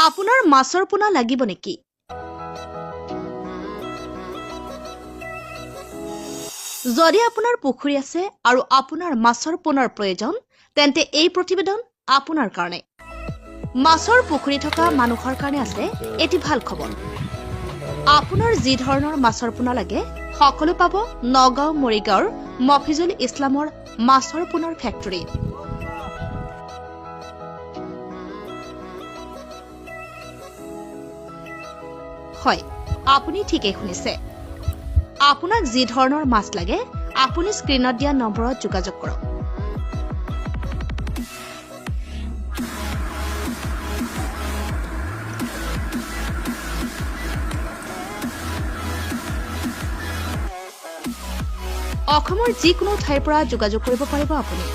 আপোনাৰ মাছৰ পোনা লাগিব নেকি? যদি আপোনাৰ পুখুৰী আছে আৰু আপোনাৰ মাছৰ পোনাৰ প্ৰয়োজন, তেন্তে এই প্ৰতিবেদন আপোনাৰ কাৰণে। মাছৰ পুখুৰী থকা মানুহৰ কাৰণে আছে এটি ভাল খবৰ। আপোনাৰ যি ধৰণৰ মাছৰ পোনা লাগে, সকলো পাব নগাঁও মৰিগাঁৱৰ মফিজুল ইছলামৰ মাছৰ পোনাৰ ফেক্টৰীত। হয়, আপুনি ঠিকেই শুনিছে। আপোনাক যি ধৰণৰ মাছ লাগে, আপুনি স্ক্ৰীনত দিয়া নম্বৰত যোগাযোগ কৰক। অসমৰ যিকোনো ঠাইৰ পৰা যোগাযোগ কৰিব পাৰিব আপুনি।